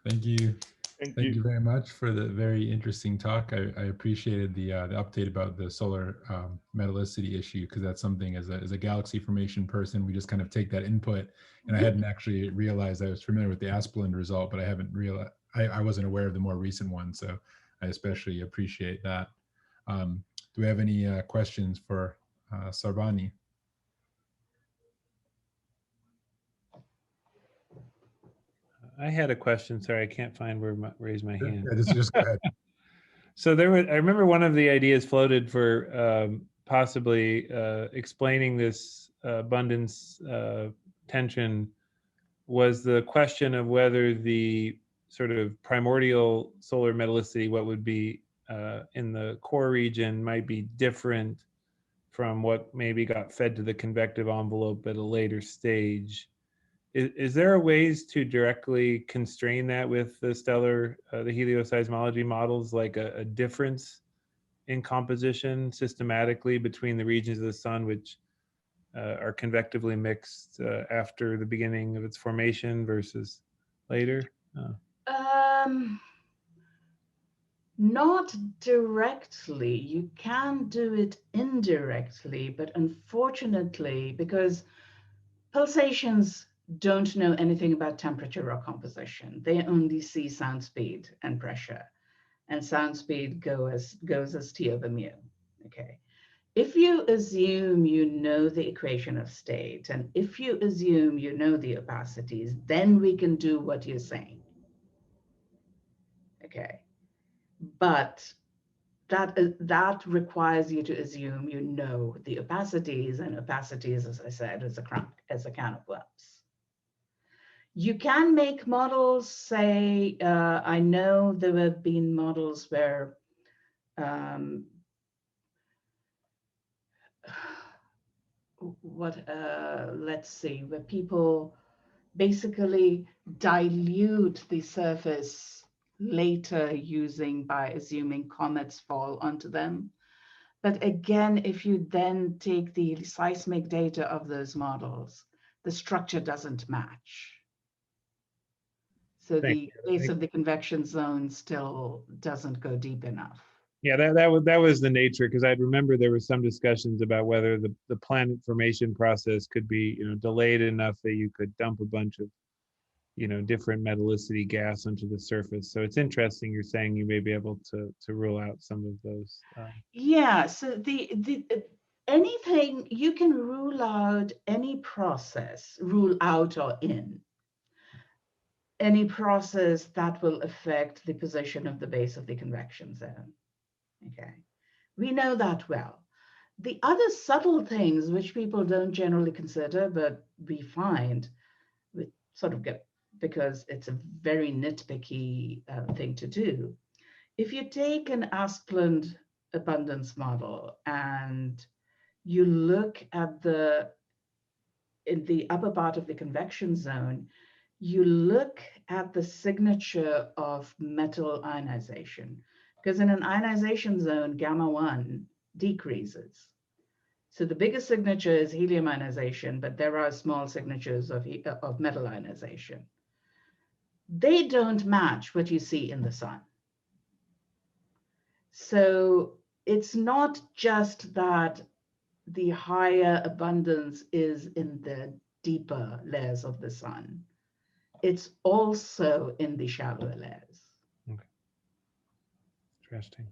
Thank you. Thank Thank you. you very much for the very interesting talk. I appreciated the update about the solar metallicity issue, because that's something as a galaxy formation person, we just kind of take that input. And I hadn't actually realized, I was familiar with the Asplund result, but I haven't realized, I wasn't aware of the more recent one. So I especially appreciate that. Do we have any questions for Sarbani? I had a question. Sorry, I can't find where raise my hand. Yeah, just go ahead. So I remember one of the ideas floated for possibly explaining this abundance tension was the question of whether the sort of primordial solar metallicity, what would be in the core region, might be different from what maybe got fed to the convective envelope at a later stage. Is there ways to directly constrain that with the stellar, the helioseismology models, like a difference in composition systematically between the regions of the sun which are convectively mixed after the beginning of its formation versus later? Not directly. You can do it indirectly, but unfortunately, because pulsations don't know anything about temperature or composition. They only see sound speed and pressure, and sound speed goes as T over mu. Okay. If you assume you know the equation of state, and if you assume you know the opacities, then we can do what you're saying. Okay. But that requires you to assume you know the opacities, and opacities, as I said, is a can of worms. You can make models, say, I know there have been models where let's see, where people basically dilute the surface later by assuming comets fall onto them. But again, if you then take the seismic data of those models, the structure doesn't match. So Thank the you. base of the convection zone still doesn't go deep enough. Yeah, that was the nature, because I remember there were some discussions about whether the planet formation process could be, delayed enough that you could dump a bunch of, different metallicity gas onto the surface. So it's interesting you're saying you may be able to rule out some of those. Yeah, so anything you can rule out, any process, rule out or in any process that will affect the position of the base of the convection zone. Okay, we know that well. The other subtle things which people don't generally consider, but we find, we sort of get, because it's a very nitpicky thing to do. If you take an Asplund abundance model and you look at in the upper part of the convection zone, you look at the signature of metal ionization, because in an ionization zone, gamma 1 decreases. So the biggest signature is helium ionization, but there are small signatures of metal ionization. They don't match what you see in the sun. So it's not just that the higher abundance is in the deeper layers of the sun. It's also in the shallower layers. Okay. Interesting.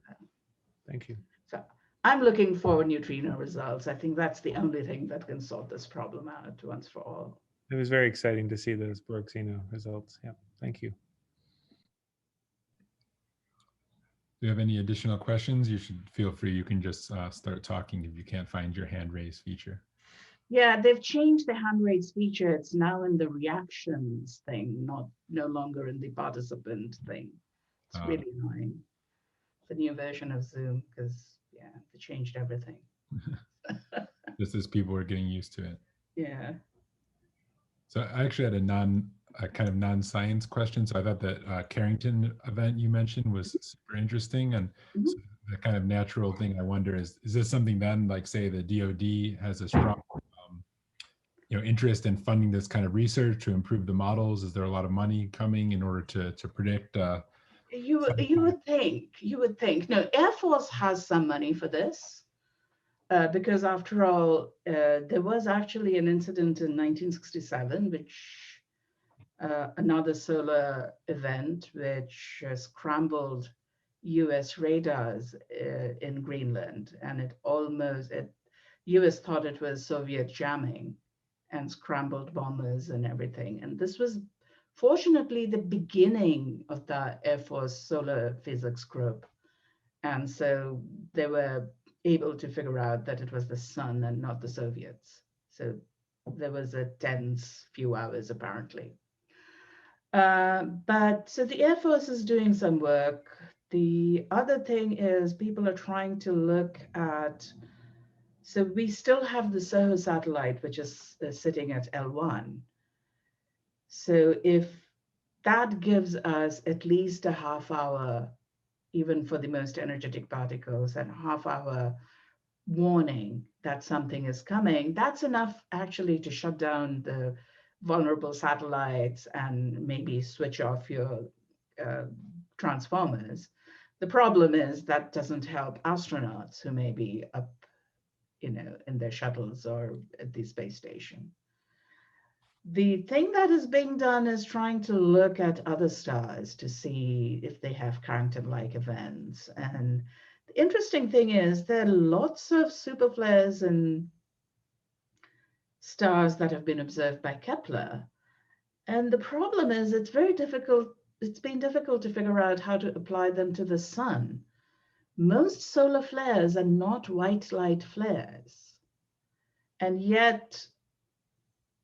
Thank you. So I'm looking for neutrino results. I think that's the only thing that can sort this problem out once for all. It was very exciting to see those Borg-Zeno results. Yeah, thank you. Do you have any additional questions? You should feel free. You can just start talking if you can't find your hand raise feature. Yeah, they've changed the hand raise feature. It's now in the reactions thing, no longer in the participant thing. It's really annoying. The new version of Zoom, because yeah, they changed everything. Just as people are getting used to it. Yeah. So I actually had a kind of non-science question. So I thought that Carrington event you mentioned was super interesting, and so the kind of natural thing I wonder is this something then, like say the DoD has a strong interest in funding this kind of research to improve the models? Is there a lot of money coming in order to predict? You would think. No, Air Force has some money for this. Because after all, there was actually an incident in 1967, which another solar event, which scrambled US radars in Greenland, and US thought it was Soviet jamming and scrambled bombers and everything. And this was fortunately the beginning of the Air Force solar physics group. And so they were able to figure out that it was the sun and not the Soviets. So there was a tense few hours apparently. But so the Air Force is doing some work. The other thing is people are trying to look at, so we still have the SOHO satellite, which is sitting at L1. So if that gives us at least a half hour, even for the most energetic particles, and a half hour warning that something is coming, that's enough actually to shut down the vulnerable satellites and maybe switch off your transformers. The problem is that doesn't help astronauts who may be up, in their shuttles or at the space station. The thing that is being done is trying to look at other stars to see if they have Carrington-like events. And the interesting thing is there are lots of superflares in stars that have been observed by Kepler. And the problem is it's been difficult to figure out how to apply them to the sun. Most solar flares are not white light flares. And yet,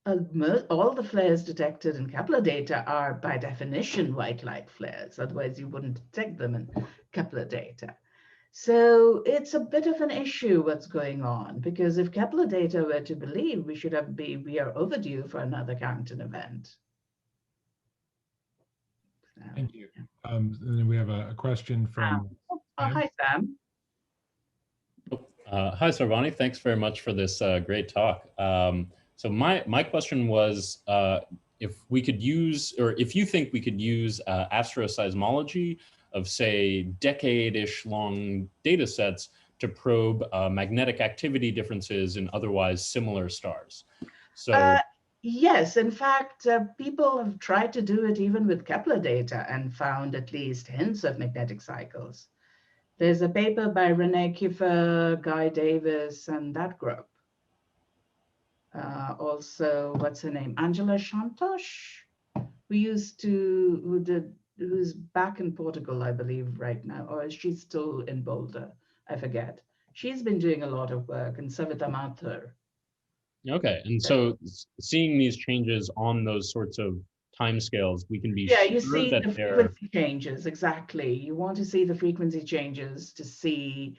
all the flares detected in Kepler data are by definition white light flares. Otherwise, you wouldn't detect them in Kepler data. So it's a bit of an issue what's going on, because if Kepler data were to believe, we are overdue for another Carrington event. Thank you. And then we have a question from Hi, Sam. Hi, Sarbani. Thanks very much for this great talk. So my question was if we could use, or if you think we could use astroseismology of, say, decade-ish long data sets to probe magnetic activity differences in otherwise similar stars. So yes, in fact, people have tried to do it even with Kepler data and found at least hints of magnetic cycles. There's a paper by Renee Kiefer, Guy Davis, and that group. Also, what's her name? Angela Shantosh, who's back in Portugal, I believe, right now, or is she still in Boulder? I forget. She's been doing a lot of work, and Savita Mathur. okay, and so seeing these changes on those sorts of timescales, we can be you sure see that the they're frequency changes, exactly. You want to see the frequency changes to see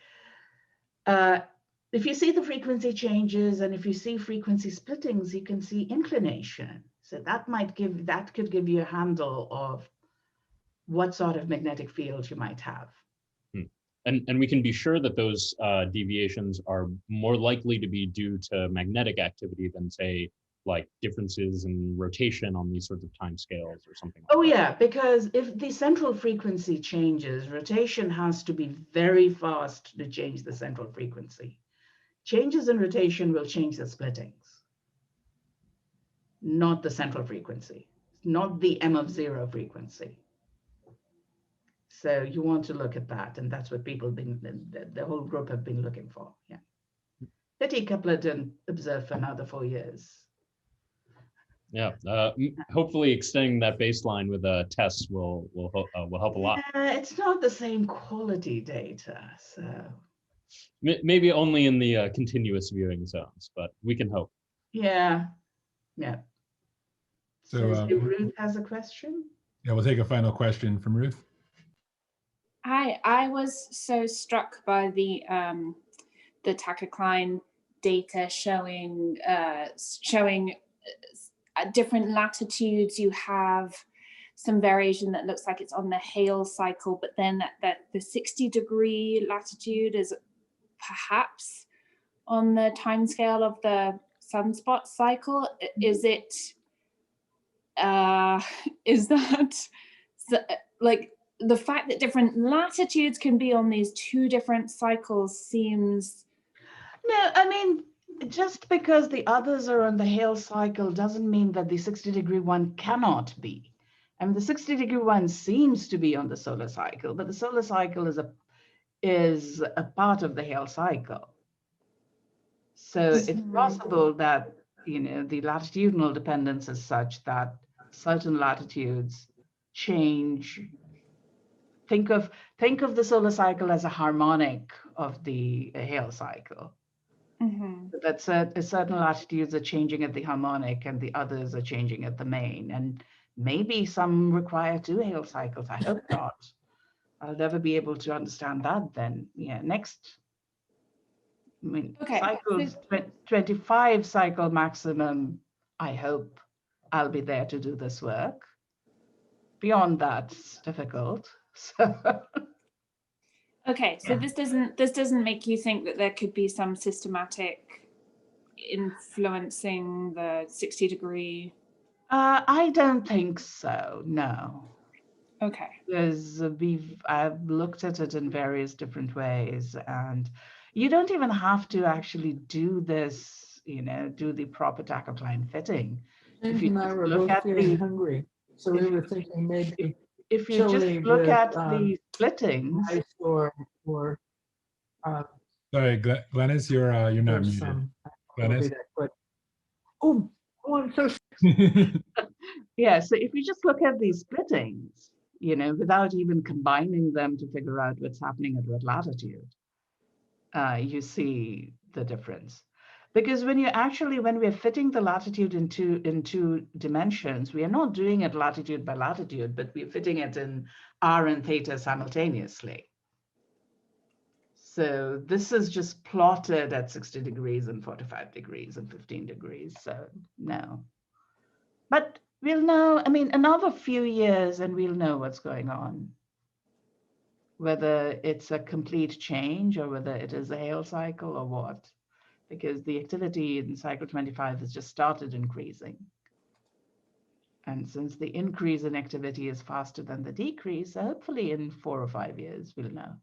if you see the frequency changes and if you see frequency splittings, you can see inclination. So that could give you a handle of what sort of magnetic field you might have. And we can be sure that those deviations are more likely to be due to magnetic activity than, say, like differences in rotation on these sorts of timescales or something like that. Yeah, because if the central frequency changes, rotation has to be very fast to change the central frequency. Changes in rotation will change the splittings, not the central frequency, not the M of 0 frequency. So you want to look at that, and that's what people the whole group have been looking for. Yeah. Pity Kepler didn't observe for another 4 years. Yeah, hopefully extending that baseline with tests will help a lot. It's not the same quality data, so. Maybe only in the continuous viewing zones, but we can hope. Yeah. So Ruth has a question. Yeah, we'll take a final question from Ruth. Hi, I was so struck by the Tucker-Klein data showing at different latitudes you have some variation that looks like it's on the Hale cycle, but then that the 60-degree latitude is perhaps on the timescale of the sunspot cycle. Is that like the fact that different latitudes can be on these two different cycles seems... No, I mean, just because the others are on the Hale cycle doesn't mean that the 60-degree one cannot be. I mean, the 60-degree one seems to be on the solar cycle, but the solar cycle is a part of the Hale cycle. So it's possible that, the latitudinal dependence is such that certain latitudes change. Think of the solar cycle as a harmonic of the Hale cycle. Mm-hmm. That certain latitudes are changing at the harmonic and the others are changing at the main. And maybe some require 2 Hale cycles. I hope not. I'll never be able to understand that then. Yeah, next. I mean, Okay. cycles, 25 cycle maximum. I hope I'll be there to do this work. Beyond that, it's difficult. So. Okay, so Yeah. this doesn't make you think that there could be some systematic influencing the 60-degree? I don't think so. No. Okay. Because I've looked at it in various different ways, and you don't even have to actually do this, do the proper Tucker-Klein fitting. James and I were both here in Hungary, so we were thinking maybe if you just look at the splittings. ice or Sorry, Glennis, you're not muted. Glennis? Oh, I'm so Yeah, so if you just look at these splittings, without even combining them to figure out what's happening at what latitude, you see the difference. Because when we're fitting the latitude in two dimensions, we are not doing it latitude by latitude, but we're fitting it in r and theta simultaneously. So this is just plotted at 60 degrees and 45 degrees and 15 degrees. So no. But We'll know, I mean, another few years and we'll know what's going on. Whether it's a complete change or whether it is a hail cycle or what. Because the activity in cycle 25 has just started increasing. And since the increase in activity is faster than the decrease, hopefully in 4 or 5 years, we'll know.